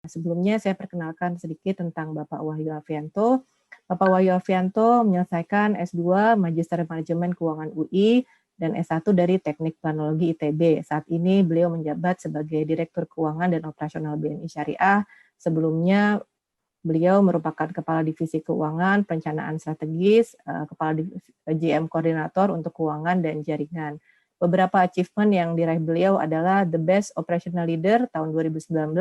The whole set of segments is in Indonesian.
Sebelumnya saya perkenalkan sedikit tentang Bapak Wahyu Alfianto. Bapak Wahyu Alfianto menyelesaikan S2 Magister Manajemen Keuangan UI dan S1 dari Teknik Planologi ITB. Saat ini beliau menjabat sebagai Direktur Keuangan dan Operasional BNI Syariah. Sebelumnya beliau merupakan Kepala Divisi Keuangan, Perencanaan Strategis, Kepala Divisi GM Koordinator untuk Keuangan dan Jaringan. Beberapa achievement yang diraih beliau adalah The Best Operational Leader tahun 2019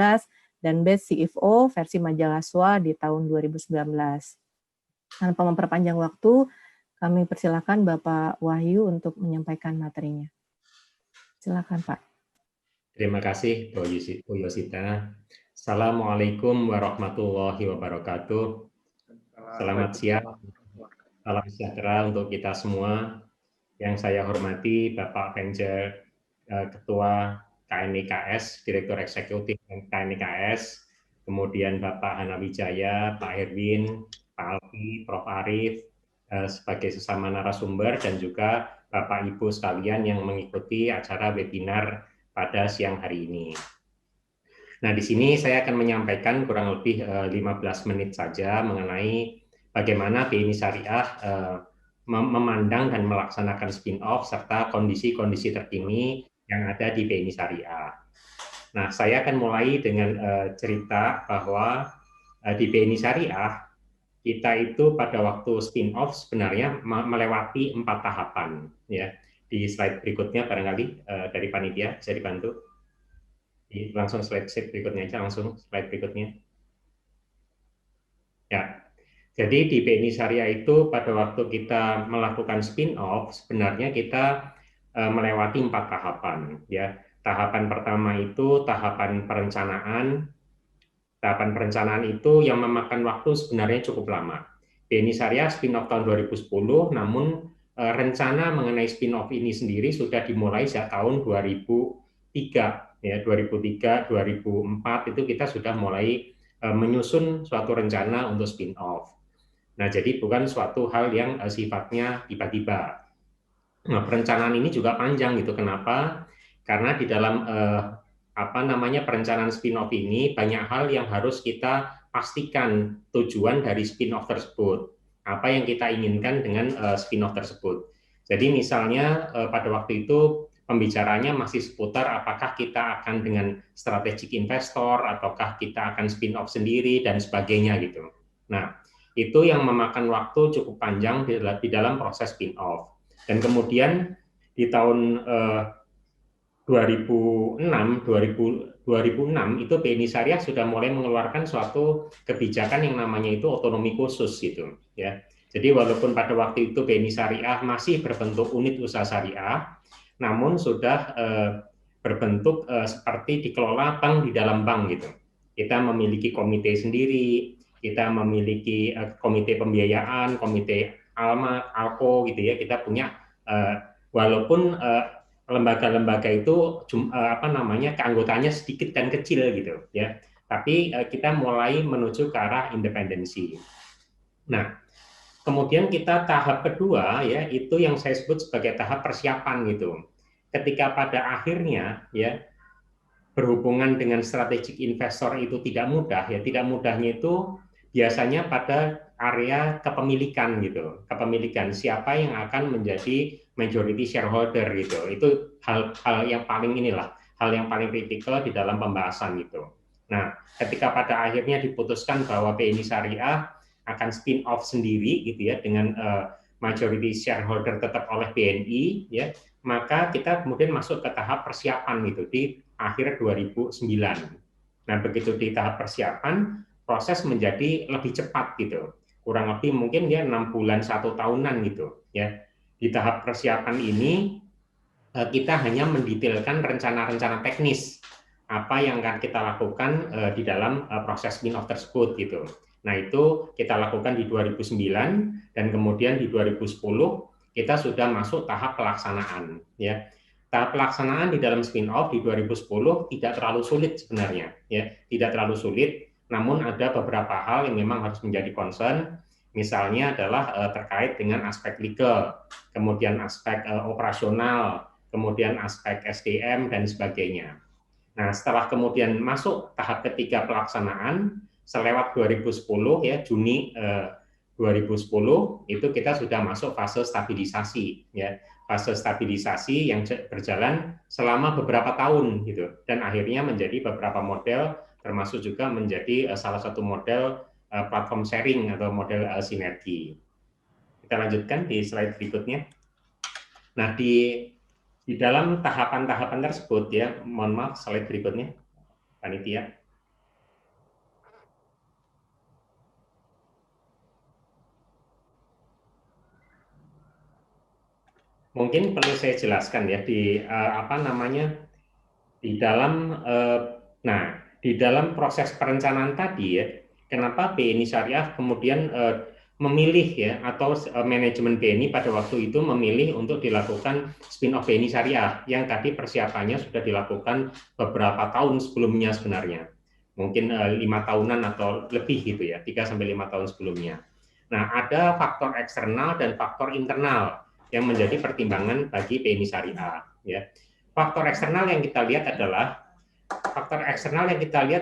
dan Best CFO versi majalah SWA di tahun 2019. Tanpa memperpanjang waktu, kami persilakan Bapak Wahyu untuk menyampaikan materinya. Silakan Pak. Terima kasih Bu Yosita. Assalamualaikum warahmatullahi wabarakatuh. Selamat siang, salam sejahtera untuk kita semua. Yang saya hormati Bapak Venture Ketua KNIKS, Direktur Eksekutif KNIKS, kemudian Bapak Hana Wijaya, Pak Herwin, Pak Alfi, Prof. Arif, sebagai sesama narasumber, dan juga Bapak Ibu sekalian yang mengikuti acara webinar pada siang hari ini. Nah, di sini saya akan menyampaikan kurang lebih 15 menit saja mengenai bagaimana BNI Syariah memandang dan melaksanakan spin-off serta kondisi-kondisi terkini yang ada di BNI Syariah. Nah, saya akan mulai dengan cerita bahwa di BNI Syariah kita itu pada waktu spin-off sebenarnya melewati 4 tahapan. Ya, di slide berikutnya barangkali dari panitia bisa dibantu. Langsung slide berikutnya aja, langsung slide berikutnya. Ya. Jadi di BNI Syariah itu pada waktu kita melakukan spin-off sebenarnya kita melewati 4 tahapan. Ya, tahapan pertama itu tahapan perencanaan. Tahapan perencanaan itu yang memakan waktu sebenarnya cukup lama. BNI Syariah spin-off tahun 2010, namun rencana mengenai spin-off ini sendiri sudah dimulai sejak tahun 2003. Ya, 2003, 2004 itu kita sudah mulai menyusun suatu rencana untuk spin-off. Nah, jadi bukan suatu hal yang sifatnya tiba-tiba. Nah, perencanaan ini juga panjang gitu. Kenapa? Karena di dalam perencanaan spin-off ini banyak hal yang harus kita pastikan tujuan dari spin-off tersebut. Apa yang kita inginkan dengan spin-off tersebut. Jadi misalnya pada waktu itu pembicaranya masih seputar apakah kita akan dengan strategic investor ataukah kita akan spin-off sendiri dan sebagainya gitu. Nah, itu yang memakan waktu cukup panjang di dalam proses spin-off. Dan kemudian di tahun 2006 itu BNI Syariah sudah mulai mengeluarkan suatu kebijakan yang namanya itu otonomi khusus gitu ya. Jadi walaupun pada waktu itu BNI Syariah masih berbentuk unit usaha syariah, namun sudah berbentuk seperti dikelola bank di dalam bank gitu. Kita memiliki komite sendiri, kita memiliki komite pembiayaan, komite Alma, Alko gitu ya. Kita punya walaupun lembaga-lembaga itu keanggotanya sedikit dan kecil gitu ya. Tapi kita mulai menuju ke arah independensi. Nah, kemudian kita tahap kedua ya, itu yang saya sebut sebagai tahap persiapan gitu. Ketika pada akhirnya ya berhubungan dengan strategic investor itu tidak mudah ya, tidak mudahnya itu biasanya pada area kepemilikan gitu. Kepemilikan siapa yang akan menjadi majority shareholder gitu. Itu hal yang paling hal yang paling kritikal di dalam pembahasan gitu. Nah, ketika pada akhirnya diputuskan bahwa BNI Syariah akan spin off sendiri gitu ya dengan majority shareholder tetap oleh BNI ya, maka kita kemudian masuk ke tahap persiapan gitu di akhir 2009. Nah, begitu di tahap persiapan, proses menjadi lebih cepat gitu. Kurang lebih mungkin ya 6 bulan 1 tahunan gitu ya. Di tahap persiapan ini kita hanya mendetailkan rencana-rencana teknis apa yang akan kita lakukan di dalam proses spin-off tersebut gitu. Nah, itu kita lakukan di 2009 dan kemudian di 2010 kita sudah masuk tahap pelaksanaan ya. Tahap pelaksanaan di dalam spin-off di 2010 tidak terlalu sulit sebenarnya ya, tidak terlalu sulit, namun ada beberapa hal yang memang harus menjadi concern. Misalnya adalah terkait dengan aspek legal, kemudian aspek operasional, kemudian aspek SDM dan sebagainya. Nah, setelah kemudian masuk tahap ketiga pelaksanaan, selewat 2010 ya, Juni 2010 itu kita sudah masuk fase stabilisasi ya. Fase stabilisasi yang berjalan selama beberapa tahun gitu, dan akhirnya menjadi beberapa model, termasuk juga menjadi salah satu model platform sharing atau model sinergi. Kita lanjutkan di slide berikutnya. Nah, di dalam tahapan-tahapan tersebut ya, mohon maaf slide berikutnya, panitia. Mungkin perlu saya jelaskan ya di apa namanya, di dalam di dalam proses perencanaan tadi ya, kenapa BNI Syariah kemudian memilih ya, atau manajemen BNI pada waktu itu memilih untuk dilakukan spin-off BNI Syariah yang tadi persiapannya sudah dilakukan beberapa tahun sebelumnya sebenarnya, mungkin 5 tahunan atau lebih gitu ya, 3-5 tahun sebelumnya. Nah, ada faktor eksternal dan faktor internal yang menjadi pertimbangan bagi BNI Syariah ya. Faktor eksternal yang kita lihat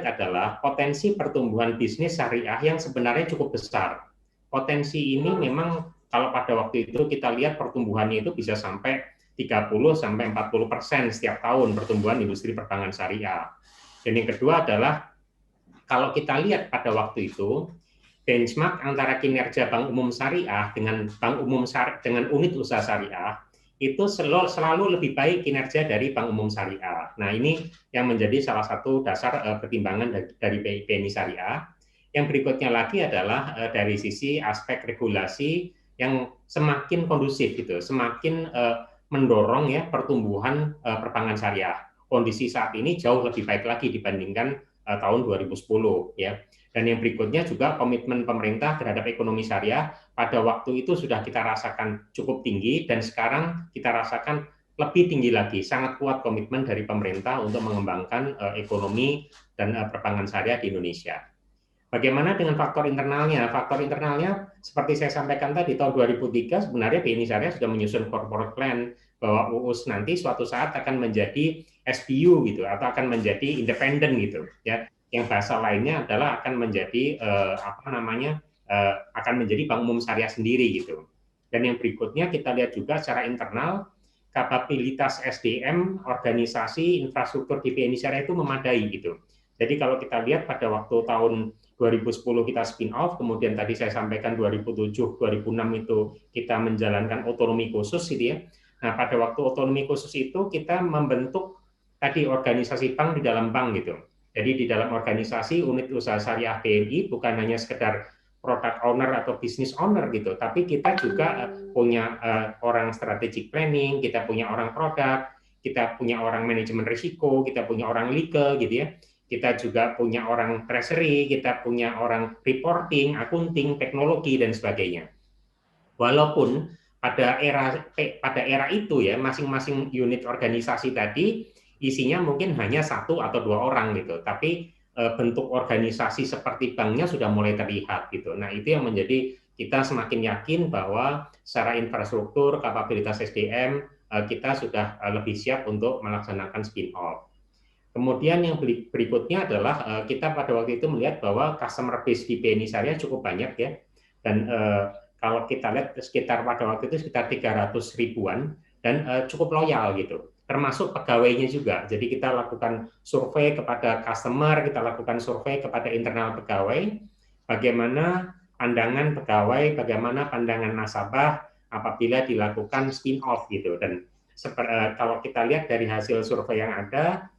adalah potensi pertumbuhan bisnis syariah yang sebenarnya cukup besar. Potensi ini memang kalau pada waktu itu kita lihat pertumbuhannya itu bisa sampai 30-40% setiap tahun pertumbuhan industri perbankan syariah. Dan yang kedua adalah kalau kita lihat pada waktu itu benchmark antara kinerja Bank Umum Syariah dengan dengan unit usaha syariah itu selalu lebih baik kinerja dari Bank Umum Syariah. Nah, ini yang menjadi salah satu dasar pertimbangan dari BNI Syariah. Yang berikutnya lagi adalah dari sisi aspek regulasi yang semakin kondusif gitu, semakin mendorong ya pertumbuhan perbankan syariah. Kondisi saat ini jauh lebih baik lagi dibandingkan tahun 2010 ya. Dan yang berikutnya juga komitmen pemerintah terhadap ekonomi syariah pada waktu itu sudah kita rasakan cukup tinggi, dan sekarang kita rasakan lebih tinggi lagi, sangat kuat komitmen dari pemerintah untuk mengembangkan ekonomi dan perbankan syariah di Indonesia. Bagaimana dengan faktor internalnya? Faktor internalnya seperti saya sampaikan tadi, tahun 2003 sebenarnya BNI Syariah sudah menyusun corporate plan bahwa UUS nanti suatu saat akan menjadi SBU gitu, atau akan menjadi independen gitu ya. Yang bahasa lainnya adalah akan menjadi akan menjadi Bank Umum Syariah sendiri gitu. Dan yang berikutnya kita lihat juga secara internal, kapabilitas SDM, organisasi, infrastruktur di BNI Syariah itu memadai gitu. Jadi kalau kita lihat pada waktu tahun 2010 kita spin off, kemudian tadi saya sampaikan 2007, 2006 itu kita menjalankan otonomi khusus gitu ya. Nah, pada waktu otonomi khusus itu kita membentuk tadi organisasi bank di dalam bank gitu. Jadi di dalam organisasi unit usaha syariah BNI bukan hanya sekedar product owner atau business owner gitu, tapi kita juga punya orang strategic planning, kita punya orang produk, kita punya orang manajemen risiko, kita punya orang legal gitu ya. Kita juga punya orang treasury, kita punya orang reporting, accounting, teknologi, dan sebagainya. Walaupun pada era itu ya, masing-masing unit organisasi tadi isinya mungkin hanya 1 atau 2 orang gitu, tapi bentuk organisasi seperti banknya sudah mulai terlihat gitu. Nah, itu yang menjadi kita semakin yakin bahwa secara infrastruktur, kapabilitas SDM, kita sudah lebih siap untuk melaksanakan spin-off. Kemudian yang berikutnya adalah kita pada waktu itu melihat bahwa customer base di BNI Syariah cukup banyak ya, dan kalau kita lihat sekitar pada waktu itu sekitar 300 ribuan dan cukup loyal gitu, termasuk pegawainya juga. Jadi kita lakukan survei kepada customer, kita lakukan survei kepada internal pegawai, bagaimana pandangan pegawai, bagaimana pandangan nasabah apabila dilakukan spin off gitu. Dan kalau kita lihat dari hasil survei yang ada,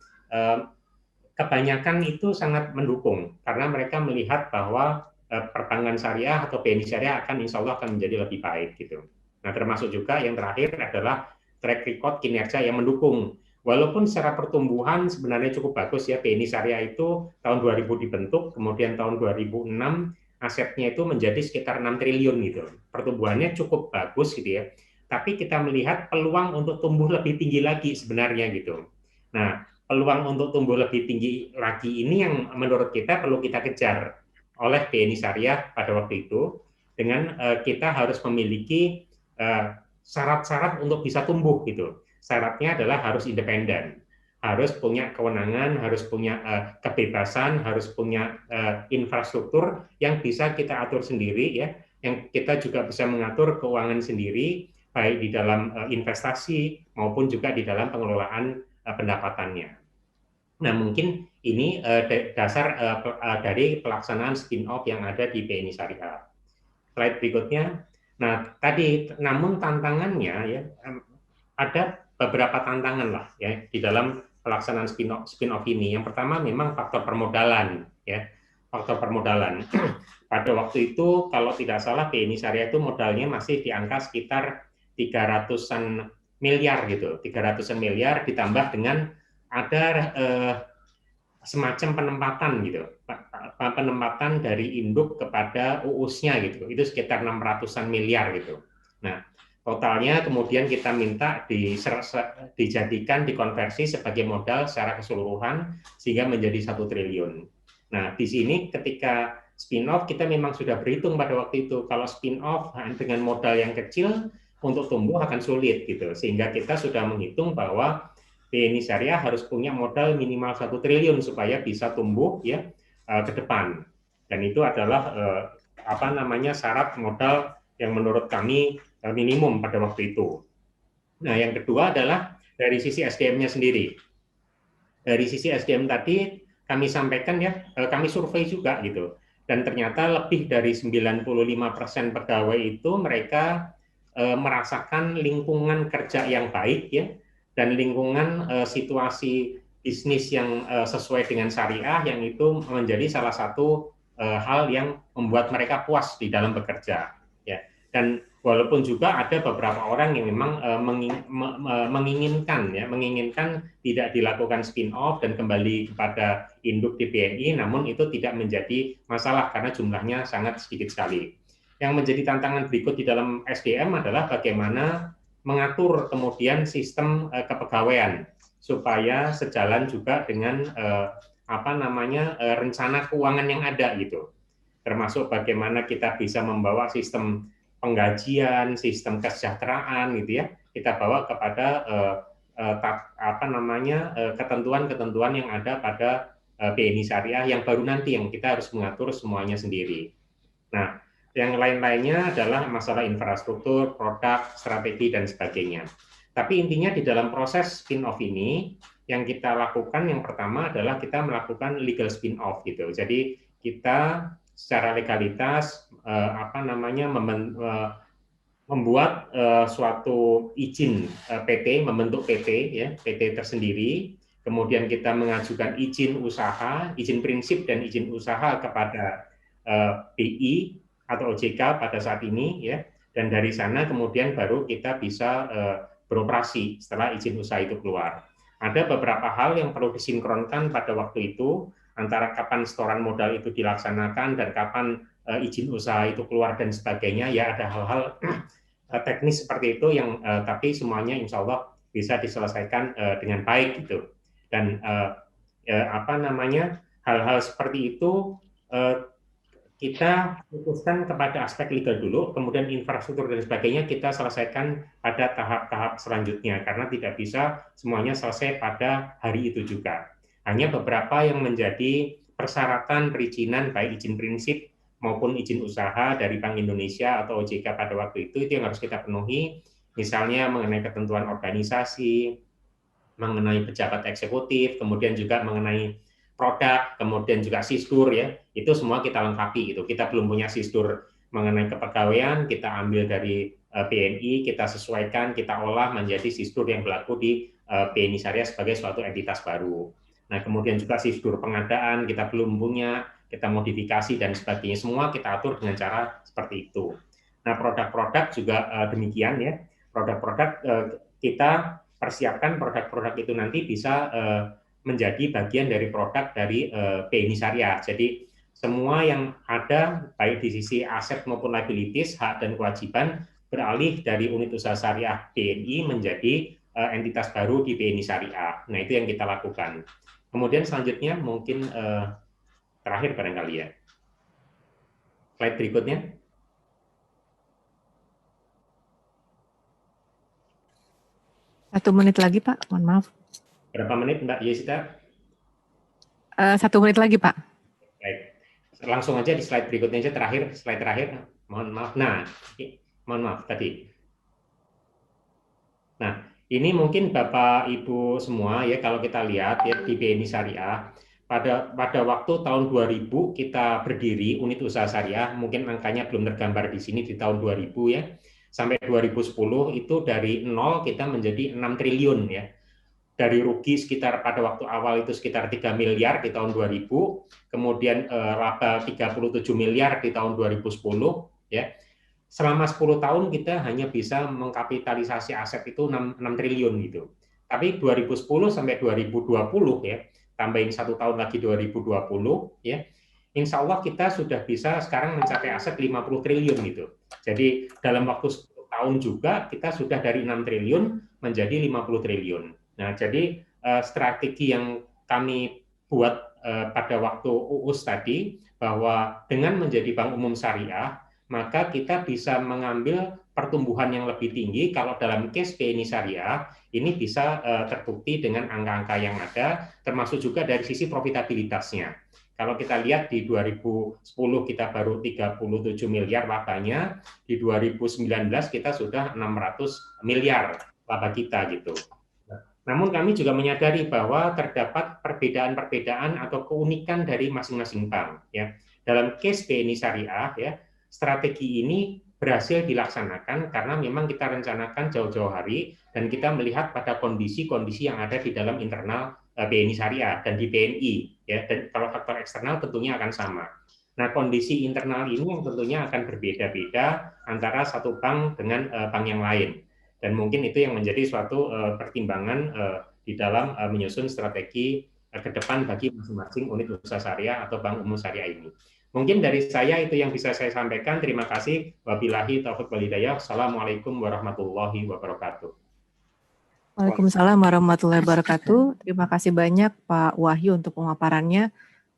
kebanyakan itu sangat mendukung karena mereka melihat bahwa perbankan syariah atau BNI Syariah akan insya Allah akan menjadi lebih baik gitu. Nah, termasuk juga yang terakhir adalah track record kinerja yang mendukung. Walaupun secara pertumbuhan sebenarnya cukup bagus ya, BNI Syariah itu tahun 2000 dibentuk, kemudian tahun 2006 asetnya itu menjadi sekitar 6 triliun gitu. Pertumbuhannya cukup bagus gitu ya. Tapi kita melihat peluang untuk tumbuh lebih tinggi lagi sebenarnya gitu. Nah, peluang untuk tumbuh lebih tinggi lagi ini yang menurut kita perlu kita kejar oleh BNI Syariah pada waktu itu, dengan kita harus memiliki syarat-syarat untuk bisa tumbuh gitu. Syaratnya adalah harus independen, harus punya kewenangan, harus punya kebebasan, harus punya infrastruktur yang bisa kita atur sendiri ya, yang kita juga bisa mengatur keuangan sendiri, baik di dalam investasi maupun juga di dalam pengelolaan pendapatannya. Nah, mungkin ini dasar dari pelaksanaan spin-off yang ada di BNI Syariah. Slide berikutnya. Nah, tadi namun tantangannya ya ada beberapa tantangan lah ya di dalam pelaksanaan spin-off ini. Yang pertama memang faktor permodalan ya. Faktor permodalan. Pada waktu itu kalau tidak salah BNI Syariah itu modalnya masih di angka sekitar 300-an miliar gitu. 300-an miliar ditambah dengan ada semacam penempatan gitu, penempatan dari induk kepada UUS-nya gitu, itu sekitar 600-an miliar gitu. Nah, totalnya kemudian kita minta dijadikan, dikonversi sebagai modal secara keseluruhan sehingga menjadi 1 triliun. Nah, di sini ketika spin-off kita memang sudah berhitung pada waktu itu, kalau spin-off dengan modal yang kecil untuk tumbuh akan sulit gitu, sehingga kita sudah menghitung bahwa BNI Syariah harus punya modal minimal 1 triliun supaya bisa tumbuh ya ke depan. Dan itu adalah syarat modal yang menurut kami minimum pada waktu itu. Nah, yang kedua adalah dari sisi SDM-nya sendiri. Dari sisi SDM tadi kami sampaikan ya, kami survei juga gitu. Dan ternyata lebih dari 95% pegawai itu mereka merasakan lingkungan kerja yang baik ya, dan lingkungan situasi bisnis yang sesuai dengan syariah, yang itu menjadi salah satu hal yang membuat mereka puas di dalam bekerja ya. Dan walaupun juga ada beberapa orang yang memang menginginkan tidak dilakukan spin-off dan kembali kepada induk di BNI, namun itu tidak menjadi masalah karena jumlahnya sangat sedikit sekali. Yang menjadi tantangan berikut di dalam SDM adalah bagaimana mengatur kemudian sistem kepegawaian supaya sejalan juga dengan rencana keuangan yang ada gitu. Termasuk bagaimana kita bisa membawa sistem penggajian, sistem kesejahteraan gitu ya. Kita bawa kepada ketentuan-ketentuan yang ada pada BNI Syariah yang baru nanti yang kita harus mengatur semuanya sendiri. Nah, yang lain-lainnya adalah masalah infrastruktur, produk, strategi, dan sebagainya. Tapi intinya di dalam proses spin-off ini, yang kita lakukan yang pertama adalah kita melakukan legal spin-off gitu. Jadi kita secara legalitas membuat suatu izin PT, membentuk PT ya, PT tersendiri. Kemudian kita mengajukan izin usaha, izin prinsip dan izin usaha kepada BI atau OJK pada saat ini ya, dan dari sana kemudian baru kita bisa beroperasi setelah izin usaha itu keluar. Ada beberapa hal yang perlu disinkronkan pada waktu itu antara kapan setoran modal itu dilaksanakan dan kapan izin usaha itu keluar dan sebagainya ya, ada hal-hal teknis seperti itu yang tapi semuanya insya Allah bisa diselesaikan dengan baik gitu. Dan hal-hal seperti itu kita fokuskan kepada aspek legal dulu, kemudian infrastruktur dan sebagainya kita selesaikan pada tahap-tahap selanjutnya, karena tidak bisa semuanya selesai pada hari itu juga. Hanya beberapa yang menjadi persyaratan perizinan, baik izin prinsip maupun izin usaha dari Bank Indonesia atau OJK pada waktu itu yang harus kita penuhi, misalnya mengenai ketentuan organisasi, mengenai pejabat eksekutif, kemudian juga mengenai produk, kemudian juga sisdur ya, itu semua kita lengkapi gitu. Kita belum punya sisdur mengenai kepegawaian, kita ambil dari BNI, kita sesuaikan, kita olah menjadi sisdur yang berlaku di BNI Syariah sebagai suatu entitas baru. Nah, kemudian juga sisdur pengadaan kita belum punya, kita modifikasi dan sebagainya, semua kita atur dengan cara seperti itu. Nah, produk-produk juga demikian ya. Produk-produk kita persiapkan produk-produk itu nanti bisa menjadi bagian dari produk dari BNI Syariah. Jadi semua yang ada baik di sisi aset maupun liabilities, hak dan kewajiban beralih dari unit usaha syariah BNI menjadi entitas baru di BNI Syariah. Nah, itu yang kita lakukan. Kemudian selanjutnya mungkin terakhir barangkali ya. Slide berikutnya. Satu menit lagi Pak, mohon maaf. Berapa menit Mbak Yesita? 1 menit lagi, Pak. Baik. Langsung aja di slide berikutnya aja, slide terakhir. Mohon maaf. Nah, mohon maaf tadi. Nah, ini mungkin Bapak Ibu semua ya, kalau kita lihat ya di BNI Syariah pada waktu tahun 2000 kita berdiri unit usaha syariah, mungkin angkanya belum tergambar di sini di tahun 2000 ya. Sampai 2010 itu dari nol kita menjadi 6 triliun ya. Dari rugi sekitar pada waktu awal itu sekitar 3 miliar di tahun 2000, kemudian laba 37 miliar di tahun 2010 ya. Selama 10 tahun kita hanya bisa mengkapitalisasi aset itu 6 triliun gitu. Tapi 2010 sampai 2020 ya, tambahin 1 tahun lagi 2020 ya, insya Allah kita sudah bisa sekarang mencapai aset 50 triliun gitu. Jadi dalam waktu 10 tahun juga kita sudah dari 6 triliun menjadi 50 triliun. Nah, jadi strategi yang kami buat pada waktu UUS tadi, bahwa dengan menjadi bank umum syariah, maka kita bisa mengambil pertumbuhan yang lebih tinggi. Kalau dalam case BNI Syariah, ini bisa terbukti dengan angka-angka yang ada, termasuk juga dari sisi profitabilitasnya. Kalau kita lihat di 2010 kita baru 37 miliar labanya, di 2019 kita sudah 600 miliar laba kita gitu. Namun kami juga menyadari bahwa terdapat perbedaan-perbedaan atau keunikan dari masing-masing bank. Ya. Dalam case BNI Syariah, ya, strategi ini berhasil dilaksanakan karena memang kita rencanakan jauh-jauh hari dan kita melihat pada kondisi-kondisi yang ada di dalam internal BNI Syariah dan di BNI. Ya. Dan kalau faktor eksternal tentunya akan sama. Nah, kondisi internal ini yang tentunya akan berbeda-beda antara satu bank dengan bank yang lain. Dan mungkin itu yang menjadi suatu pertimbangan di dalam menyusun strategi ke depan bagi masing-masing unit usaha syariah atau bank umum syariah ini. Mungkin dari saya itu yang bisa saya sampaikan. Terima kasih. Wabillahi taufiq wal hidayah. Assalamualaikum warahmatullahi wabarakatuh. Waalaikumsalam warahmatullahi wabarakatuh. Terima kasih banyak Pak Wahyu untuk pemaparannya.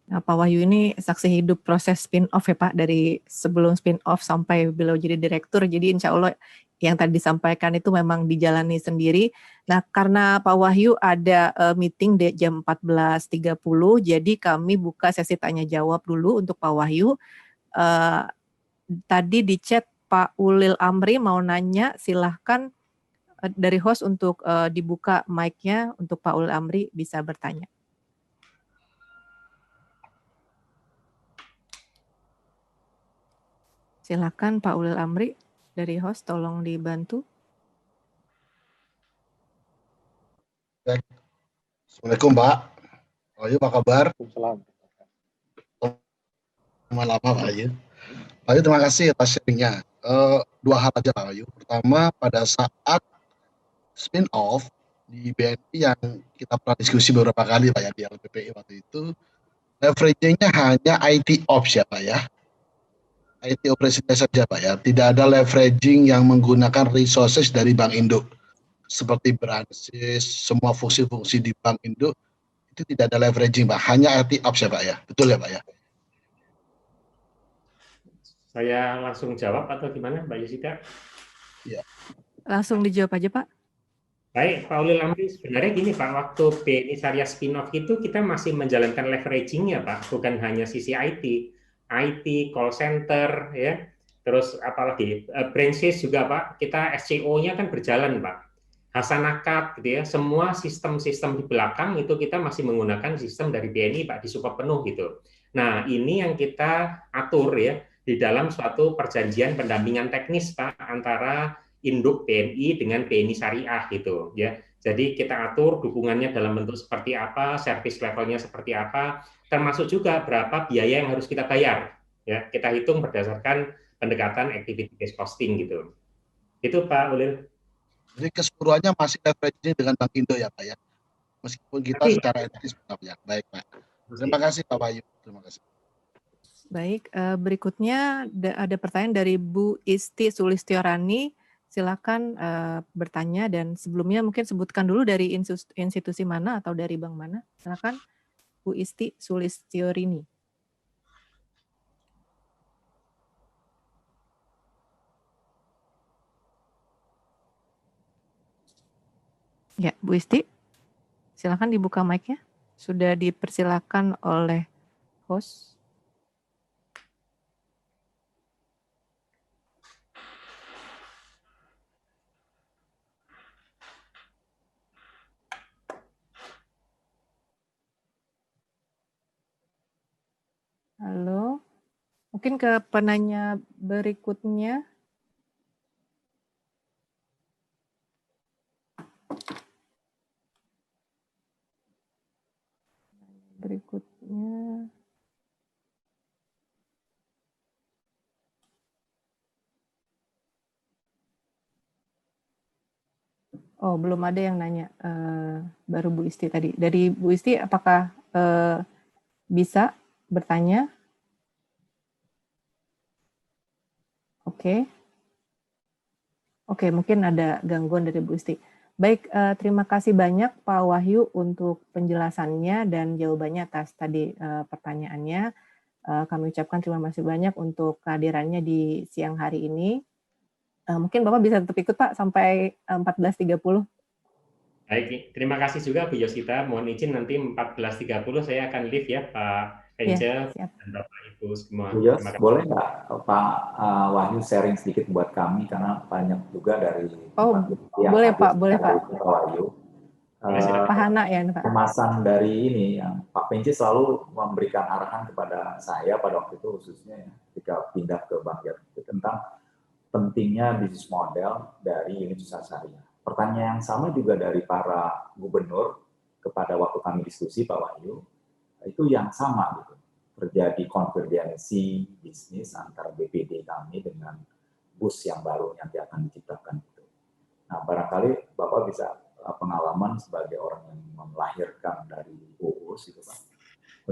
Nah, Pak Wahyu ini saksi hidup proses spin-off ya Pak, dari sebelum spin-off sampai beliau jadi direktur. Jadi insya Allah yang tadi disampaikan itu memang dijalani sendiri. Nah, karena Pak Wahyu ada meeting di jam 14.30, jadi kami buka sesi tanya jawab dulu untuk Pak Wahyu. Tadi di chat Pak Ulil Amri mau nanya, silahkan dari host untuk dibuka mic-nya untuk Pak Ulil Amri bisa bertanya. Silakan Pak Ulil Amri dari host, tolong dibantu. Assalamualaikum Pak. Pak Ayu, apa kabar? Waalaikumsalam. Selamat Pak Ayu. Pak Ayu, terima kasih atas sharingnya. Dua hal aja Pak Ayu. Pertama, pada saat spin-off di BNI yang kita pernah diskusi beberapa kali Pak ya di LPPI waktu itu, leveraging-nya hanya IT Ops ya Pak ya. IT operasinya saja Pak ya. Tidak ada leveraging yang menggunakan resources dari Bank Indo. Seperti branches, semua fungsi-fungsi di Bank Indo itu tidak ada leveraging Pak. Hanya IT Ops ya Pak ya. Betul ya Pak ya? Saya langsung jawab atau gimana Mbak Yesita? Ya. Langsung dijawab aja Pak. Baik, Pak Ulil Amri, sebenarnya gini Pak, waktu BNI Syariah spin-off itu kita masih menjalankan leveraging-nya Pak, bukan hanya sisi IT, call center, ya, terus apalagi branches juga Pak, kita SCO-nya kan berjalan Pak, Hasanakad gitu ya, semua sistem-sistem di belakang itu kita masih menggunakan sistem dari BNI Pak, disupport penuh gitu. Nah, ini yang kita atur ya, di dalam suatu perjanjian pendampingan teknis Pak, antara induk BNI dengan BNI Syariah gitu ya. Jadi kita atur dukungannya dalam bentuk seperti apa, service levelnya seperti apa, termasuk juga berapa biaya yang harus kita bayar. Ya, kita hitung berdasarkan pendekatan activity based costing gitu. Itu Pak Ulil. Jadi keseluruhannya masih leveraging dengan Bank Indo ya Pak ya. Meskipun kita secara etis ya. Baik Pak. Terima kasih Pak Bayu. Terima kasih. Baik, berikutnya ada pertanyaan dari Bu Isti Sulistiorani. Silakan bertanya, dan sebelumnya mungkin sebutkan dulu dari institusi mana atau dari bank mana. Silakan Bu Isti Sulistiorini. Ya, Bu Isti, Silakan dibuka mic-nya. Sudah dipersilakan oleh host. Halo, mungkin ke penanya berikutnya. Berikutnya. Oh, belum ada yang nanya. Baru Bu Isti tadi. Dari Bu Isti, apakah bisa bertanya? Oke. Oke, mungkin ada gangguan dari Bu Isti. Baik, terima kasih banyak Pak Wahyu untuk penjelasannya dan jawabannya atas tadi pertanyaannya. Kami ucapkan terima kasih banyak untuk kehadirannya di siang hari ini. Mungkin Bapak bisa tetap ikut Pak sampai 14.30. Baik, terima kasih juga Bu Yosita. Mohon izin nanti 14.30 saya akan live ya Pak Angel Ya, dan Bapak Ibu semua. Bu Yos, Terima kasih. boleh nggak Pak Wahyu sharing sedikit buat kami karena banyak juga dari tempat yang boleh hadir Pak, boleh Pak. Pak Wahyu. Silakan. Pak Hana ya Pak. Kemasan dari ini yang Pak Penci selalu memberikan arahan kepada saya pada waktu itu khususnya ya, ketika pindah ke Bank Jatim tentang pentingnya bisnis model dari unit usaha syariah. Pertanyaan yang sama juga dari para gubernur kepada waktu kami diskusi Pak Wahyu, itu yang sama gitu. Terjadi konvergensi bisnis antara BPD kami dengan bus yang baru yang akan diciptakan itu. Nah, barangkali Bapak bisa pengalaman sebagai orang yang melahirkan dari UUS itu Pak.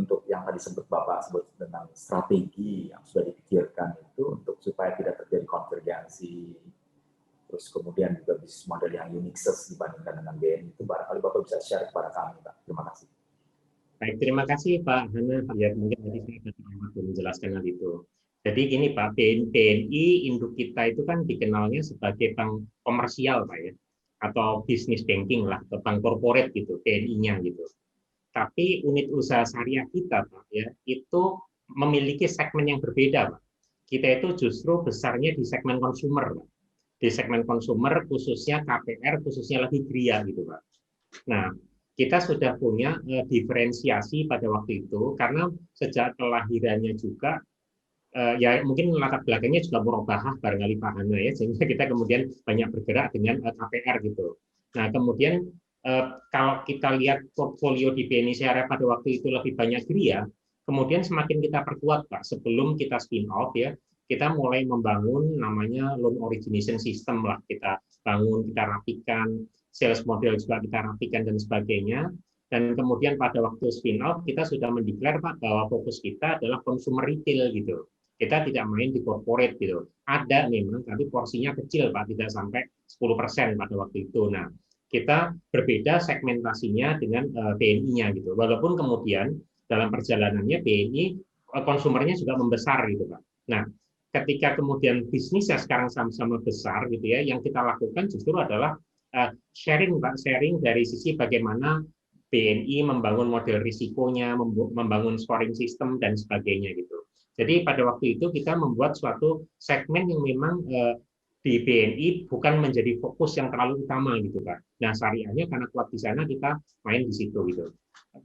Untuk yang tadi Bapak sebut dengan strategi yang sudah dipikirkan itu untuk supaya tidak terjadi konvergensi, terus kemudian juga bisnis model yang unique dibandingkan dengan BNI itu barangkali Bapak bisa share kepada kami Pak. Terima kasih. Baik, terima kasih Pak Hana. Ya, mungkin tadi saya sudah terlambat menjelaskan hal itu. Jadi gini Pak, BNI induk kita itu kan dikenalnya sebagai bank komersial Pak ya, atau bisnis banking lah, atau bank corporate gitu, BNI-nya gitu. Tapi unit usaha syariah kita Pak ya, itu memiliki segmen yang berbeda Pak. Kita itu justru besarnya di segmen konsumer Pak. Di segmen konsumer khususnya KPR, khususnya lebih gria gitu Pak. Nah, kita sudah punya diferensiasi pada waktu itu karena sejak kelahirannya juga ya mungkin latar belakangnya juga murabahah barangkali Pak Hana ya, sehingga kita kemudian banyak bergerak dengan KPR gitu. Nah, kemudian kalau kita lihat portfolio di BNI Syariah pada waktu itu lebih banyak gria, kemudian semakin kita perkuat Pak, sebelum kita spin off ya, kita mulai membangun namanya loan origination system lah, kita bangun, kita rapikan, sales model juga kita rapikan dan sebagainya. Dan kemudian pada waktu spin off kita sudah mendeklar Pak bahwa fokus kita adalah consumer retail gitu. Kita tidak main di corporate gitu. Ada memang, tapi porsinya kecil Pak, tidak sampai 10% pada waktu itu. Nah, kita berbeda segmentasinya dengan BNI-nya gitu. Walaupun kemudian dalam perjalanannya BNI konsumernya juga membesar gitu Pak. Nah, ketika kemudian bisnisnya sekarang sama-sama besar gitu ya, yang kita lakukan justru adalah sharing Pak, sharing dari sisi bagaimana BNI membangun model risikonya, membangun scoring system dan sebagainya gitu. Jadi pada waktu itu kita membuat suatu segmen yang memang di BNI bukan menjadi fokus yang terlalu utama gitu Pak. Nah syariahnya karena kuat di sana kita main di situ gitu.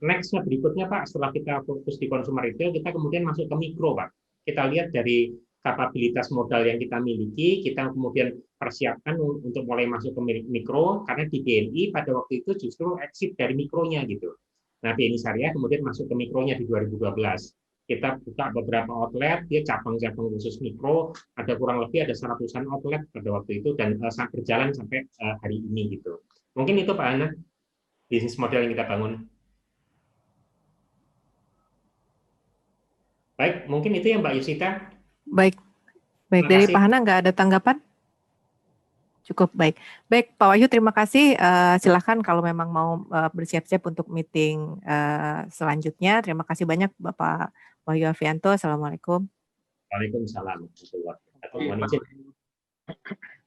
Next berikutnya Pak, setelah kita fokus di consumer retail, kita kemudian masuk ke mikro Pak. Kita lihat dari kapabilitas modal yang kita miliki, kita kemudian persiapkan untuk mulai masuk ke mikro, karena di BNI pada waktu itu justru exit dari mikronya gitu. Nah BNI Syariah kemudian masuk ke mikronya di 2012. Kita buka beberapa outlet, dia cabang-cabang khusus mikro, ada kurang lebih ada 100-an outlet pada waktu itu, dan berjalan sampai hari ini gitu. Mungkin itu Pak Ana, bisnis model yang kita bangun. Baik, mungkin itu ya Mbak Yusita. Baik, dari Pak Hana nggak ada tanggapan? Cukup baik. Baik, Pak Wahyu terima kasih. Silakan kalau memang mau bersiap-siap untuk meeting selanjutnya. Terima kasih banyak Bapak Wahyu Alfianto. Assalamualaikum. Waalaikumsalam.